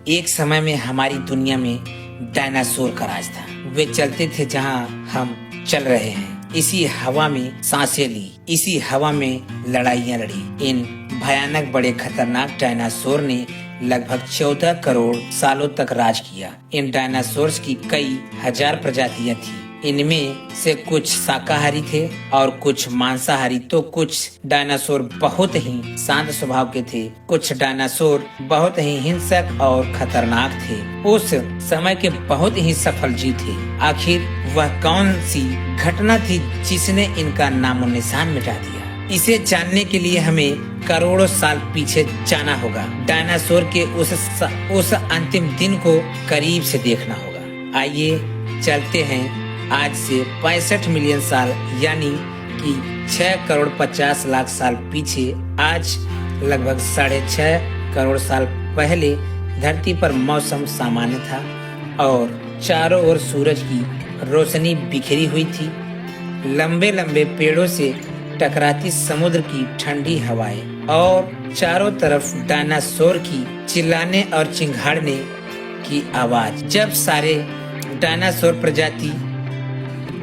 एक समय में हमारी दुनिया में डायनासोर का राज था। वे चलते थे जहां हम चल रहे हैं, इसी हवा में सांसें ली, इसी हवा में लड़ाइयां लड़ी। इन भयानक बड़े खतरनाक डायनासोर ने लगभग 14 करोड़ सालों तक राज किया। इन डायनासोर्स की कई हजार प्रजातियां थी। इनमें से कुछ शाकाहारी थे और कुछ मांसाहारी। तो कुछ डायनासोर बहुत ही शांत स्वभाव के थे, कुछ डायनासोर बहुत ही हिंसक और खतरनाक थे। उस समय के बहुत ही सफल जीव थे। आखिर वह कौन सी घटना थी जिसने इनका नामो निशान मिटा दिया? इसे जानने के लिए हमें करोड़ों साल पीछे जाना होगा। डायनासोर के उस अंतिम दिन को करीब से देखना होगा। आइए चलते हैं आज से 65 मिलियन साल यानी कि 6 करोड़ 50 लाख साल पीछे। आज लगभग 6.5 करोड़ साल पहले धरती पर मौसम सामान्य था और चारों ओर सूरज की रोशनी बिखरी हुई थी। लंबे लंबे पेड़ों से टकराती समुद्र की ठंडी हवाएं और चारों तरफ डायनासोर की चिल्लाने और चिंघाड़ने की आवाज। जब सारे डायनासोर प्रजाति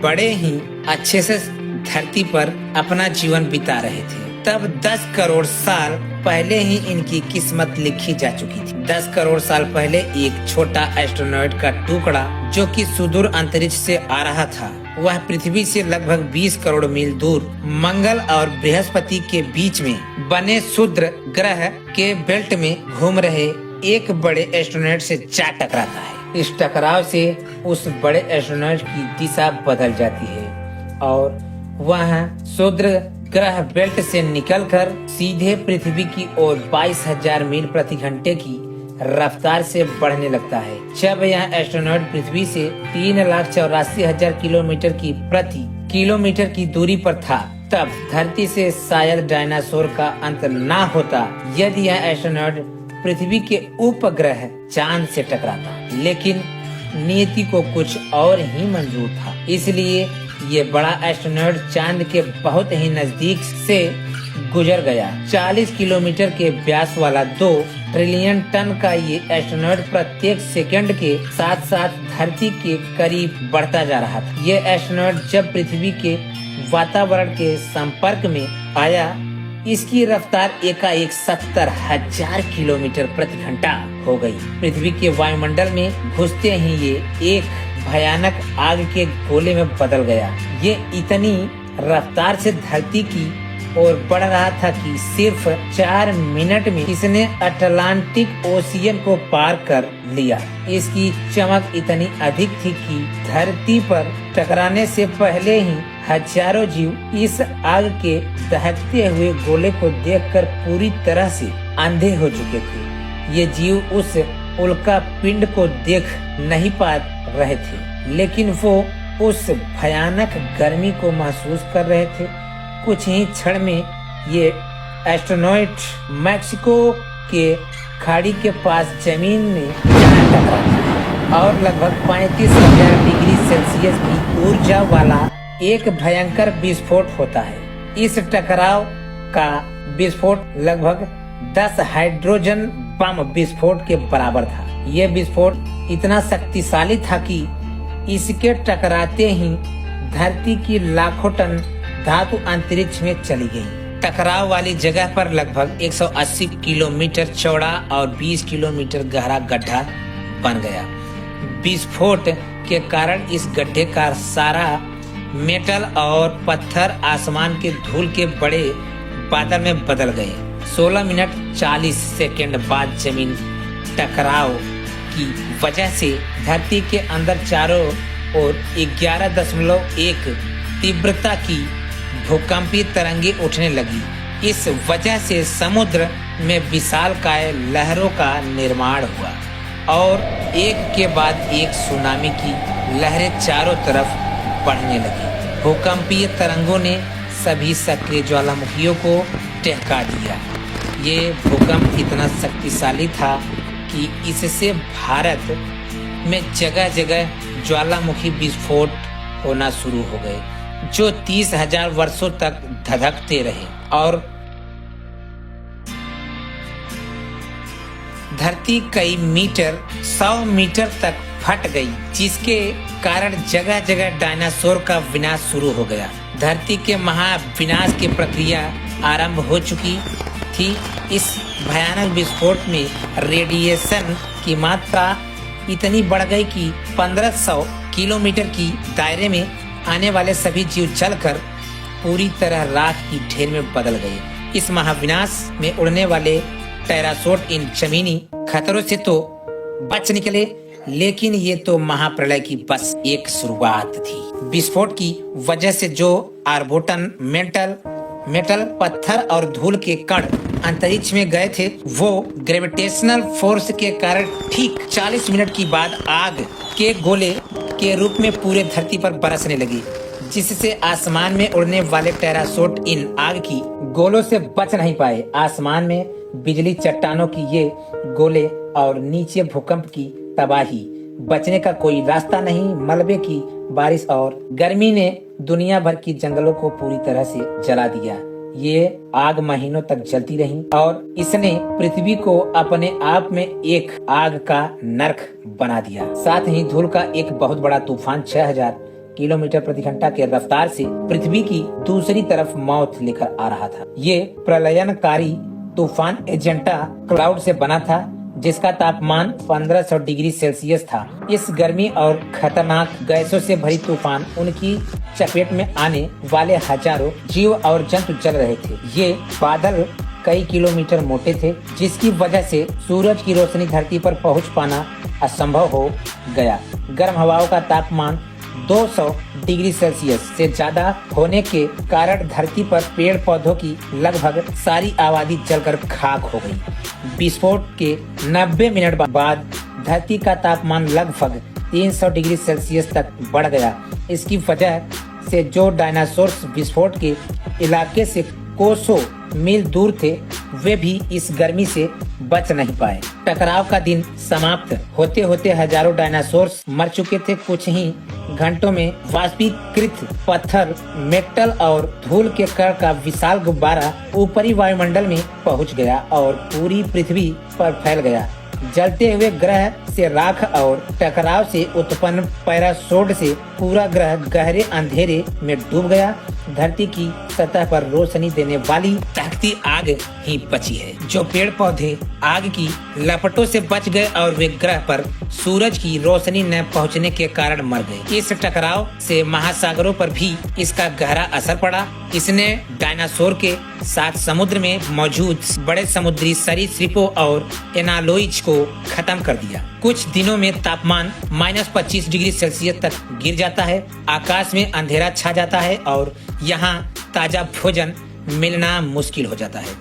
बड़े ही अच्छे से धरती पर अपना जीवन बिता रहे थे, तब 10 करोड़ साल पहले ही इनकी किस्मत लिखी जा चुकी थी। 10 करोड़ साल पहले एक छोटा एस्ट्रोनॉइड का टुकड़ा जो कि सुदूर अंतरिक्ष से आ रहा था, वह पृथ्वी से लगभग 20 करोड़ मील दूर मंगल और बृहस्पति के बीच में बने शुक्र ग्रह के बेल्ट में घूम रहे एक बड़े एस्ट्रोनॉइड से जा टकराता है। इस टकराव से उस बड़े एस्ट्रोनॉइड की दिशा बदल जाती है और वह शुक्र ग्रह बेल्ट से निकलकर सीधे पृथ्वी की ओर 22,000 मील प्रति घंटे की रफ्तार से बढ़ने लगता है। जब यह एस्ट्रोनॉइड पृथ्वी से 3,84,000 किलोमीटर की प्रति किलोमीटर की दूरी पर था, तब धरती से शायद डायनासोर का अंत ना होता यदि यह एस्ट्रोनॉइड पृथ्वी के उपग्रह चांद से टकराता। लेकिन नियति को कुछ और ही मंजूर था, इसलिए ये बड़ा एस्ट्रोनॉइड चांद के बहुत ही नजदीक से गुजर गया। 40 किलोमीटर के व्यास वाला 2 ट्रिलियन टन का ये एस्ट्रोनॉइड प्रत्येक सेकंड के साथ साथ धरती के करीब बढ़ता जा रहा था। ये एस्ट्रोनॉइड जब पृथ्वी के वातावरण के संपर्क में आया, इसकी रफ्तार एकाएक 70,000 किलोमीटर प्रति घंटा हो गई। पृथ्वी के वायुमंडल में घुसते ही ये एक भयानक आग के गोले में बदल गया। ये इतनी रफ्तार से धरती की ओर बढ़ रहा था कि सिर्फ 4 मिनट में इसने अटलांटिक ओशियन को पार कर लिया। इसकी चमक इतनी अधिक थी कि धरती पर टकराने से पहले ही हजारों जीव इस आग के दहकते हुए गोले को देखकर पूरी तरह से अंधे हो चुके थे। ये जीव उस उल्का पिंड को देख नहीं पा रहे थे, लेकिन वो उस भयानक गर्मी को महसूस कर रहे थे। कुछ ही क्षण में ये एस्ट्रोनॉइड मैक्सिको के खाड़ी के पास जमीन में टकराता और लगभग 35,000 डिग्री सेल्सियस की ऊर्जा वाला एक भयंकर विस्फोट होता है। इस टकराव का विस्फोट लगभग 10 हाइड्रोजन बम विस्फोट के बराबर था। यह विस्फोट इतना शक्तिशाली था कि इसके टकराते ही धरती की लाखों टन धातु अंतरिक्ष में चली गई। टकराव वाली जगह पर लगभग 180 किलोमीटर चौड़ा और 20 किलोमीटर गहरा गड्ढा बन गया। विस्फोट के कारण इस गड्ढे का सारा मेटल और पत्थर आसमान के धूल के बड़े बादल में बदल गए। 16 मिनट 40 सेकंड बाद जमीन टकराव की वजह से धरती के अंदर चारों ओर 11.1 तीव्रता की भूकंपीय तरंगे उठने लगी। इस वजह से समुद्र में विशालकाय लहरों का निर्माण हुआ और एक के बाद एक सुनामी की लहरें चारों तरफ बढ़ने लगी। भूकंपीय तरंगों ने सभी सक्रिय ज्वालामुखियों को टहका दिया। ये भूकंप इतना शक्तिशाली था कि इससे भारत में जगह जगह ज्वालामुखी विस्फोट होना शुरू हो गए, जो 30,000 वर्षों तक धधकते रहे और धरती कई मीटर 100 मीटर तक फट गई, जिसके कारण जगह जगह डायनासोर का विनाश शुरू हो गया। धरती के महाविनाश की प्रक्रिया आरंभ हो चुकी थी। इस भयानक विस्फोट में रेडिएशन की मात्रा इतनी बढ़ गई कि 1500 किलोमीटर की दायरे में आने वाले सभी जीव जलकर पूरी तरह राख की ढेर में बदल गए। इस महाविनाश में उड़ने वाले टेरासोट इन जमीनी खतरों से तो बच निकले, लेकिन ये तो महाप्रलय की बस एक शुरुआत थी। विस्फोट की वजह से जो आर्बोटन मेटल पत्थर और धूल के कण अंतरिक्ष में गए थे, वो ग्रेविटेशनल फोर्स के कारण ठीक 40 मिनट की बाद आग के गोले के रूप में पूरे धरती पर बरसने लगी, जिससे आसमान में उड़ने वाले टेरासोट इन आग की गोलों से बच नहीं पाए। आसमान में बिजली, चट्टानों की ये गोले और नीचे भूकंप की तबाही, बचने का कोई रास्ता नहीं। मलबे की बारिश और गर्मी ने दुनिया भर की जंगलों को पूरी तरह से जला दिया। ये आग महीनों तक जलती रही और इसने पृथ्वी को अपने आप में एक आग का नरक बना दिया। साथ ही धूल का एक बहुत बड़ा तूफान 6000 किलोमीटर प्रति घंटा के रफ्तार से पृथ्वी की दूसरी तरफ मौत लेकर आ रहा था। ये प्रलयनकारी तूफान एजेंटा क्लाउड से बना था, जिसका तापमान 1500 डिग्री सेल्सियस था। इस गर्मी और खतरनाक गैसों से भरी तूफान उनकी चपेट में आने वाले हजारों जीव और जंतु जल रहे थे। ये बादल कई किलोमीटर मोटे थे, जिसकी वजह से सूरज की रोशनी धरती पर पहुंच पाना असंभव हो गया। गर्म हवाओं का तापमान 200 डिग्री सेल्सियस से ज्यादा होने के कारण धरती पर पेड़ पौधों की लगभग सारी आबादी जलकर खाक हो गई। विस्फोट के 90 मिनट बाद धरती का तापमान लगभग 300 डिग्री सेल्सियस तक बढ़ गया। इसकी वजह से जो डायनासोर विस्फोट के इलाके से कोसों मील दूर थे, वे भी इस गर्मी से बच नहीं पाए। टकराव का दिन समाप्त होते होते हजारों डायनासोर मर चुके थे। कुछ ही घंटों में वाष्पीकृत पत्थर, मेटल और धूल के कण का विशाल गुब्बारा ऊपरी वायुमंडल में पहुंच गया और पूरी पृथ्वी पर फैल गया। जलते हुए ग्रह से राख और टकराव से उत्पन्न पैराशोट से पूरा ग्रह गहरे अंधेरे में डूब गया। धरती की सतह पर रोशनी देने वाली तख्ती आग ही बची है। जो पेड़ पौधे आग की लपटों से बच गए और वे ग्रह पर सूरज की रोशनी न पहुंचने के कारण मर गए। इस टकराव से महासागरों पर भी इसका गहरा असर पड़ा। इसने डायनासोर के साथ समुद्र में मौजूद बड़े समुद्री सरीसृपों और एनालॉइज को खत्म कर दिया। कुछ दिनों में तापमान -25 डिग्री सेल्सियस तक गिर जाता है। आकाश में अंधेरा छा जाता है और यहाँ ताजा भोजन मिलना मुश्किल हो जाता है।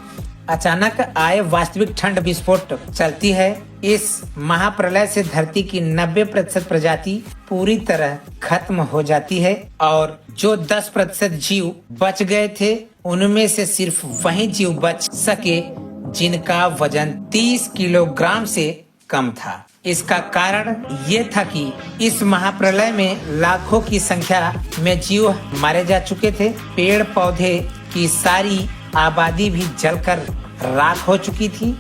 अचानक आए वास्तविक ठंड विस्फोट चलती है। इस महाप्रलय से धरती की 90% प्रजाति पूरी तरह खत्म हो जाती है और जो 10% जीव बच गए थे, उनमें से सिर्फ वही जीव बच सके जिनका वजन 30 किलोग्राम से कम था। इसका कारण ये था कि इस महाप्रलय में लाखों की संख्या में जीव मारे जा चुके थे। पेड़ पौधे की सारी आबादी भी जलकर राख हो चुकी थी,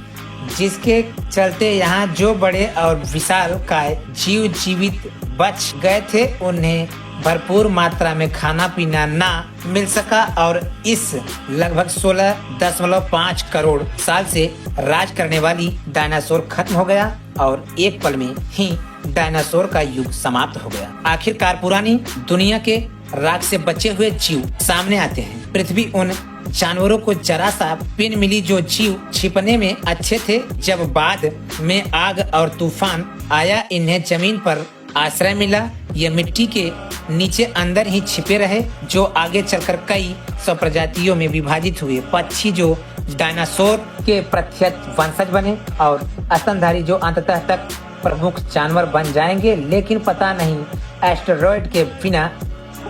जिसके चलते यहाँ जो बड़े और विशालकाय जीव जीवित बच गए थे, उन्हें भरपूर मात्रा में खाना पीना ना मिल सका और इस लगभग 16.5 करोड़ साल से राज करने वाली डायनासोर खत्म हो गया और एक पल में ही डायनासोर का युग समाप्त हो गया। आखिरकार पुरानी दुनिया के राख से बचे हुए जीव सामने आते हैं। पृथ्वी उन जानवरों को जरा सा पिन मिली जो जीव छिपने में अच्छे थे। जब बाद में आग और तूफान आया, इन्हें जमीन पर आश्रय मिला। ये मिट्टी के नीचे अंदर ही छिपे रहे, जो आगे चलकर कई सौ प्रजातियों में विभाजित हुए। पक्षी जो डायनासोर के प्रत्यक्ष वंशज बने और स्तनधारी जो अंततः तक प्रमुख जानवर बन जाएंगे। लेकिन पता नहीं एस्टेरॉयड के बिना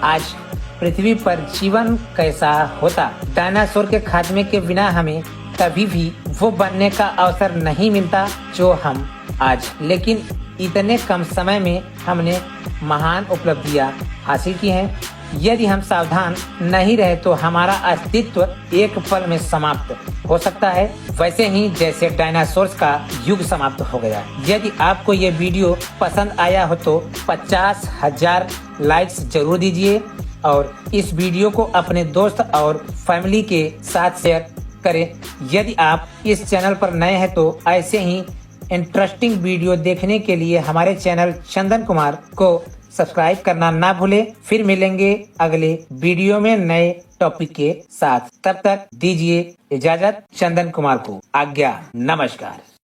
आज पृथ्वी पर जीवन कैसा होता। डायनासोर के खात्मे के बिना हमें कभी भी वो बनने का अवसर नहीं मिलता जो हम आज, लेकिन इतने कम समय में हमने महान उपलब्धियां हासिल की हैं। यदि हम सावधान नहीं रहे तो हमारा अस्तित्व एक पल में समाप्त हो सकता है, वैसे ही जैसे डायनासोर्स का युग समाप्त हो गया। यदि आपको ये वीडियो पसंद आया हो तो 50,000 लाइक्स जरूर दीजिए और इस वीडियो को अपने दोस्त और फैमिली के साथ शेयर करें। यदि आप इस चैनल पर नए हैं तो ऐसे ही इंटरेस्टिंग वीडियो देखने के लिए हमारे चैनल चंदन कुमार को सब्सक्राइब करना ना भूलें। फिर मिलेंगे अगले वीडियो में नए टॉपिक के साथ। तब तक दीजिए इजाजत। चंदन कुमार को आज्ञा। नमस्कार।